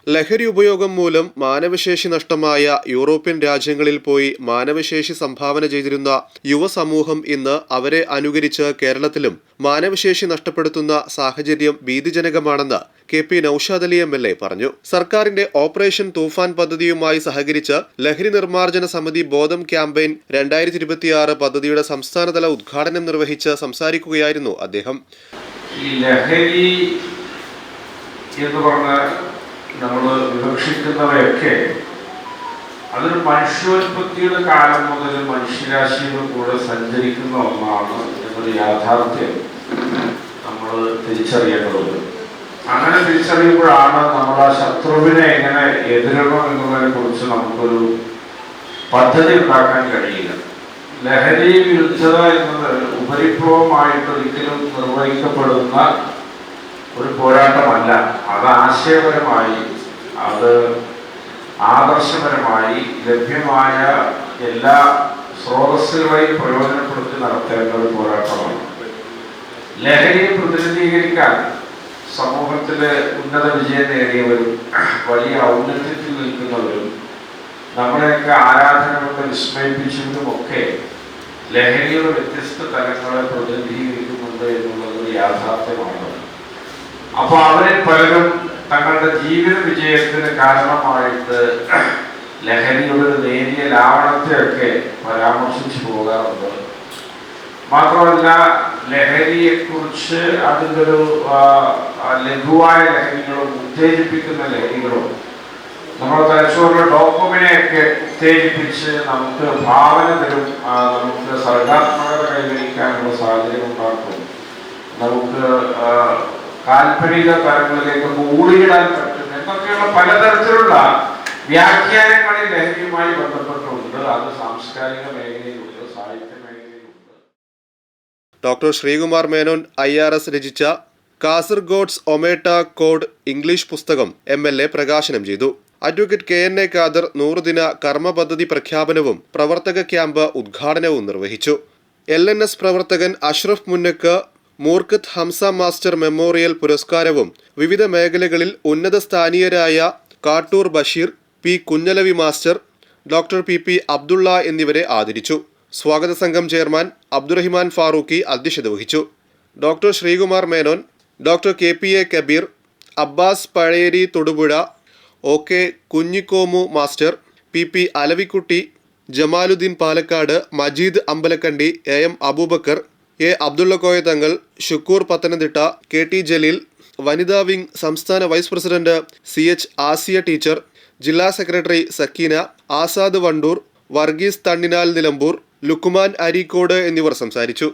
ലഹരി ഉപയോഗം മൂലം മാനവശേഷി നഷ്ടമായ യൂറോപ്യൻ രാജ്യങ്ങളിൽ പോയി മാനവശേഷി സംഭാവന ചെയ്തിരുന്ന യുവസമൂഹം ഇന്ന് അവരെ അനുകരിച്ച് കേരളത്തിലും മാനവശേഷി നഷ്ടപ്പെടുത്തുന്ന സാഹചര്യം ഭീതിജനകമാണെന്ന് കെ.പി. നൌഷാദ് അലി എം.എൽ.എ. പറഞ്ഞു. സർക്കാരിന്റെ ഓപ്പറേഷൻ തൂഫാൻ പദ്ധതിയുമായി സഹകരിച്ച് ലഹരി നിർമ്മാർജ്ജന സമിതി ബോധം ക്യാമ്പയിൻ 2026 പദ്ധതിയുടെ സംസ്ഥാനതല ഉദ്ഘാടനം നിർവഹിച്ച് സംസാരിക്കുകയായിരുന്നു അദ്ദേഹം. നമ്മൾ വിവക്ഷിക്കുന്നവയൊക്കെ അതൊരു മനുഷ്യോത്പത്തിയുടെ കാലം മുതൽ മനുഷ്യരാശിയുടെ കൂടെ സഞ്ചരിക്കുന്ന ഒന്നാണ് എന്നൊരു യാഥാർത്ഥ്യം നമ്മൾ തിരിച്ചറിയേണ്ടതുണ്ട്. അങ്ങനെ തിരിച്ചറിയുമ്പോഴാണ് നമ്മൾ ആ ശത്രുവിനെ എങ്ങനെ എതിരണം എന്നതിനെ കുറിച്ച് നമുക്കൊരു പദ്ധതി ഉണ്ടാക്കാൻ കഴിയില്ല. ലഹരി വിരുദ്ധത എന്നത് ഉപരിപ്ലവമായിട്ട് ഒരിക്കലും നിർവഹിക്കപ്പെടുന്ന ഒരു പോരാട്ടമല്ല. അത് ആശയപരമായി, അത് ആദർശപരമായി ലഭ്യമായ എല്ലാ സ്രോതസ്സുകളെയും പ്രയോജനപ്പെടുത്തി നടത്തേണ്ട ഒരു പോരാട്ടമാണ്. ലഹരിയെ പ്രതിനിധീകരിക്കാൻ സമൂഹത്തിലെ ഉന്നത വിജയം നേടിയവരും വലിയ ഔന്നത്യത്തിൽ നിൽക്കുന്നവരും നമ്മളെയൊക്കെ ആരാധന കൊണ്ട് വിസ്മയിപ്പിച്ചവരുമൊക്കെ ലഹരിയുടെ വ്യത്യസ്ത തലങ്ങളെ പ്രതിനിധീകരിക്കുന്നുണ്ട് എന്നുള്ളത് ഒരു യാഥാർത്ഥ്യമാണ്. അപ്പോൾ അവരിൽ പലരും തങ്ങളുടെ ജീവിത വിജയത്തിന് കാരണമായിട്ട് ലഹരിയുടെ നേരിയ ലാവണത്തെയൊക്കെ പരാമർശിച്ചു പോകാറുണ്ട്. മാത്രമല്ല, ലഹരിയെക്കുറിച്ച് അതിൻ്റെ ഒരു ലഘുവായ ലഹരികളും ഉത്തേജിപ്പിക്കുന്ന ലഹരികളും നമ്മുടെ തലച്ചോറിലെ ഡോപ്പമിനെയൊക്കെ ഉത്തേജിപ്പിച്ച് നമുക്ക് ഭാവന തരും, നമുക്ക് സർഗാത്മകത കൈവരിക്കാനുള്ള സാഹചര്യം ഉണ്ടാക്കും, നമുക്ക് കാൽപ്പനിക തലങ്ങളിലേക്ക് ഊളിയിടാൻ പറ്റും എന്നൊക്കെയുള്ള പലതരത്തിലുള്ള വ്യാഖ്യാനങ്ങളിൽ ലഹരിയുമായി ബന്ധപ്പെട്ടുണ്ട്. അത് സാംസ്കാരിക മേഖലയിലുണ്ട്, സാഹിത്യ മേഖലയിലുണ്ട്. ഡോക്ടർ ശ്രീകുമാർ മേനോൻ IRS രചിച്ച കാസർഗോഡ്സ് ഒമേട്ട കോഡ് ഇംഗ്ലീഷ് പുസ്തകം എം.എൽ.എ. പ്രകാശനം ചെയ്തു. അഡ്വക്കേറ്റ് KNA ഖാദർ 100 ദിന കർമ്മ പദ്ധതി പ്രഖ്യാപനവും പ്രവർത്തക ക്യാമ്പ് ഉദ്ഘാടനവും നിർവഹിച്ചു. LNS പ്രവർത്തകൻ അഷ്റഫ് മുന്നക്ക് മൂർഖത്ത് ഹംസ മാസ്റ്റർ മെമ്മോറിയൽ പുരസ്കാരവും വിവിധ മേഖലകളിൽ ഉന്നത സ്ഥാനീയരായ കാട്ടൂർ ബഷീർ, പി. Kunhalavi master, doctor PP Abdulla എന്നിവരെ ആദരിച്ചു. സ്വാഗത സംഘം ചെയർമാൻ അബ്ദുറഹിമാൻ ഫാറൂഖി അധ്യക്ഷത വഹിച്ചു. Doctor Sreekumar Menon, doctor KPA Kabeer, Abbas Pazhayeri Thodupuzha, OK Kunhikomu master, PP Alavikutty, Jamaluddin Palakkad, Majeed Ambalakkandi, AM Aboobacker, A. Abdullakoya Thangal, Shukoor Pathanamthitta, KT Jaleel, വനിതാ വിംഗ് സംസ്ഥാന vice president CH Asiya teacher, ജില്ലാ സെക്രട്ടറി സക്കീന, ആസാദ് വണ്ടൂർ, വർഗീസ് തണ്ണിനാൽ നിലമ്പൂർ, ലുക്കുമാൻ അരീക്കോട് എന്നിവർ സംസാരിച്ചു.